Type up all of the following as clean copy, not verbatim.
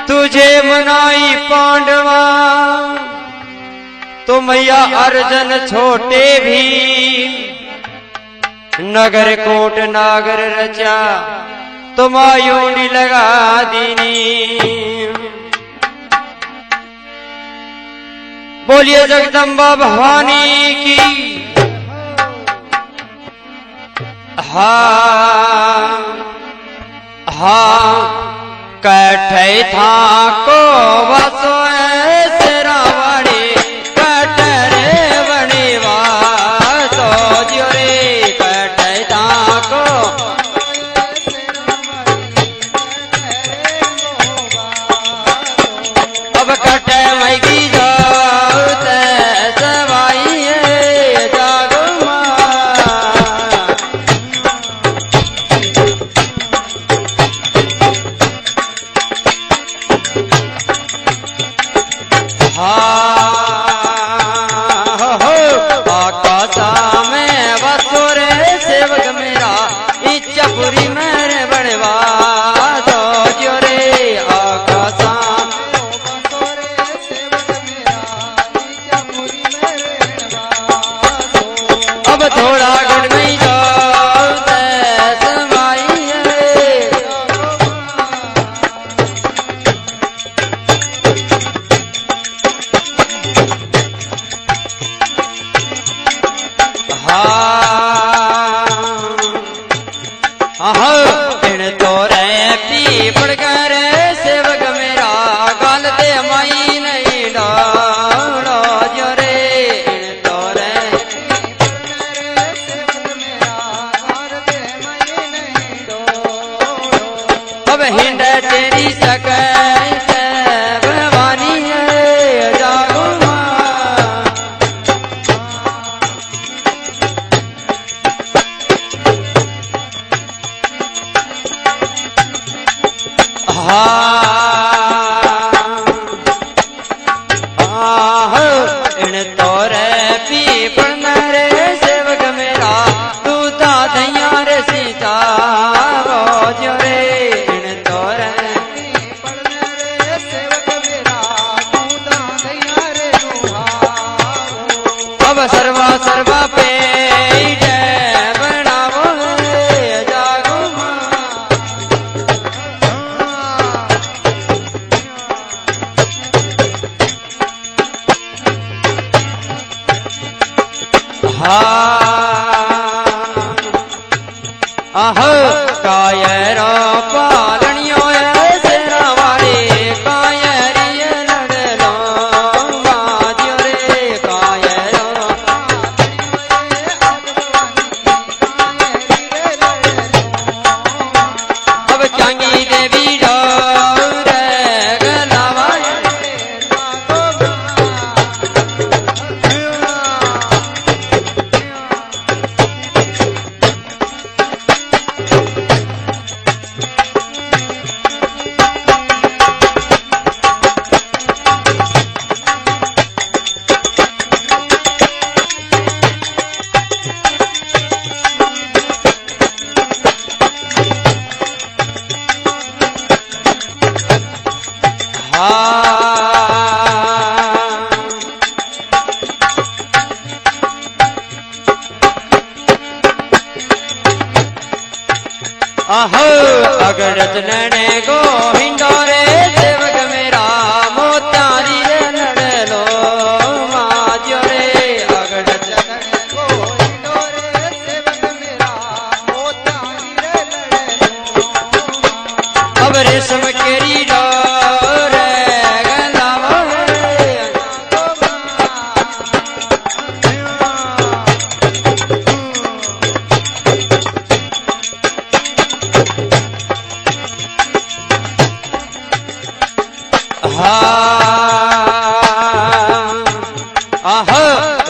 तुझे मनाई पांडवा तो मैया अर्जन छोटे भी नगर कोट नागर रचा तो मायूनी लगा दीनी। बोलिए जगदम्बा भवानी की। हाँ हाँ कठै था को बसो रावणी कटरे बणीवा तो जियो रे कठै था को अब कटै मैगी जाओ ते सवाई है जागो पूरी मेरे बड़वा तो जो रे आकाशा अब थोड़ा गुड़ में जाओ समाई है। इन तो रे पी पड़ कर सेवक मेरा गाल दे माई नहीं डालो जो रे इन तो रे अब हिंड तेरी सकई भवानी है जागो इन तोरे पी पढ़ना रे सेवक मेरा तू ता दैया रे सीता जो रे इन तोरे पढ़ना रे सेवक मेरा तू ता दैया रे अब सर्वा सर्वा पे बनावो जागो कायरा पालनियो ऐसे रावाड़े कायरिय लड़लो बाजियो रे कायरा अब चांगी देवी रे गलावा अगड़त नैने गोविंदो रे सेवक मेरा मोतारी रे लड़लो माजो रे अगड़त नैने गोविंदो रे सेवक मेरा मोतारी रे लड़लो अब रेशम केरी डोर गलावो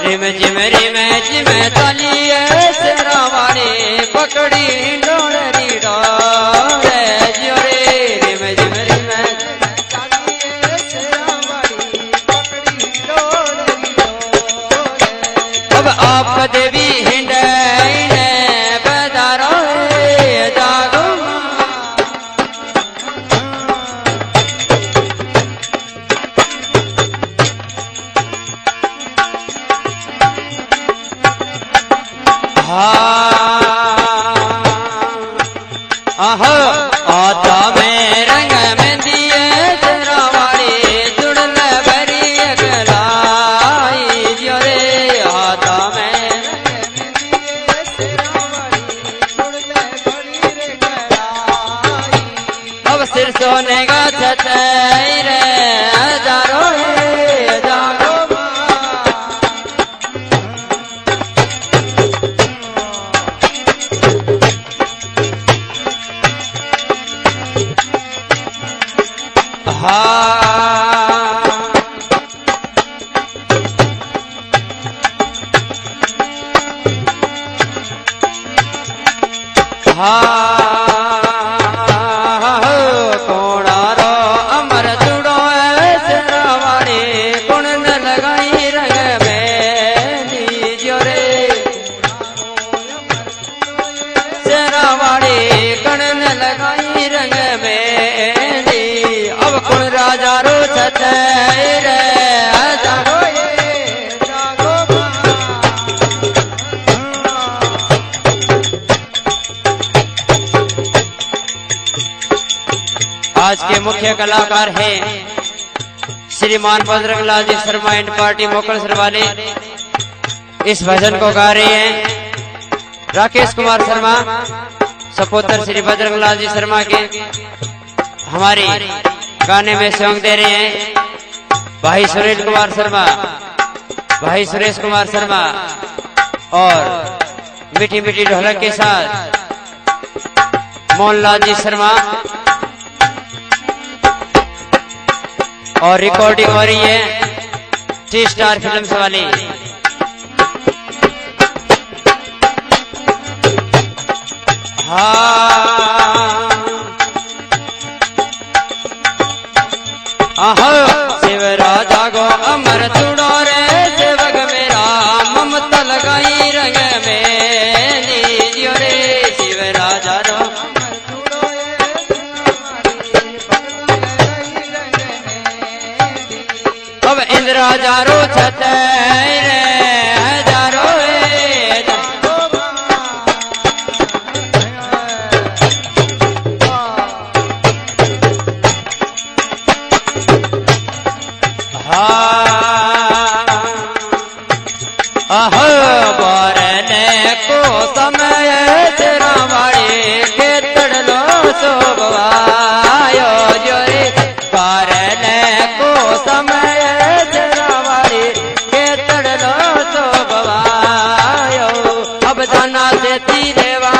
रिम ताली ऐसे रावाड़े पकड़ी डोरी डोरे जियो रे रिम ताली ऐसे रावाड़े पकड़ी डोरी डोरे आप देवी हिंडे बदारो जागो आता में रंग में दिए तेरावाड़ी जुड़ल भरी अगलाई जो रे आता में अब सिर सोने का छत रे हजारों जागो कोणारो अमर जुड़ो शेरावाड़ी कुण न लगाई रंग में दीजियो रे शेरावाड़ी कुण न लगाई रंग में दी अब कुण राजा रो छत रे जागो आज के मुख्य कलाकार हैं श्रीमान बजरंगलाल जी शर्मा एंड पार्टी मोकलसर वाले। इस भजन को गा रहे हैं राकेश कुमार शर्मा सपोतर श्री बजरंगलाल जी शर्मा के। हमारे गाने में सॉन्ग दे रहे हैं भाई सुनील कुमार शर्मा, भाई सुरेश कुमार शर्मा और मीठी मीठी ढोलक के साथ मोहनलाल जी शर्मा। और रिकॉर्डिंग हो रही है टी स्टार फिल्म्स वाली। शिवराजा गो अमर तुड़ो रे सेवक मेरा ममता लगाई रंग में लीजियो रे शिवराजा रो अब इंद्र हजारो छत रे हजारो बारने को समय शेरावाड़ी के तड़लो शोभायो जो रे बारने को समय शेरावाड़ी के तड़लो शोभायो अब जाना से तीरेवा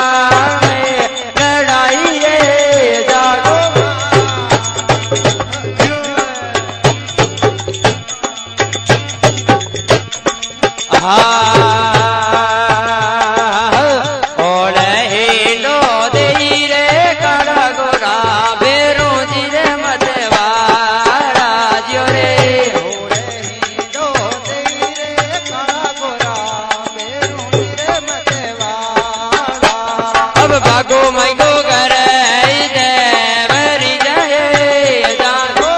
लड़ाई रे जागो भागो मैगो घर मरी जाए जागो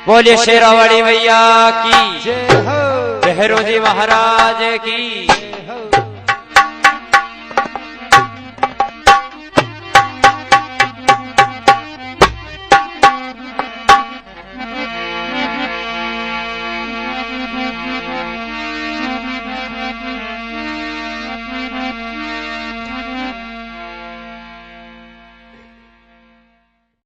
बोलिए शेरावाली भैया की जय हो भैरव जी महाराज की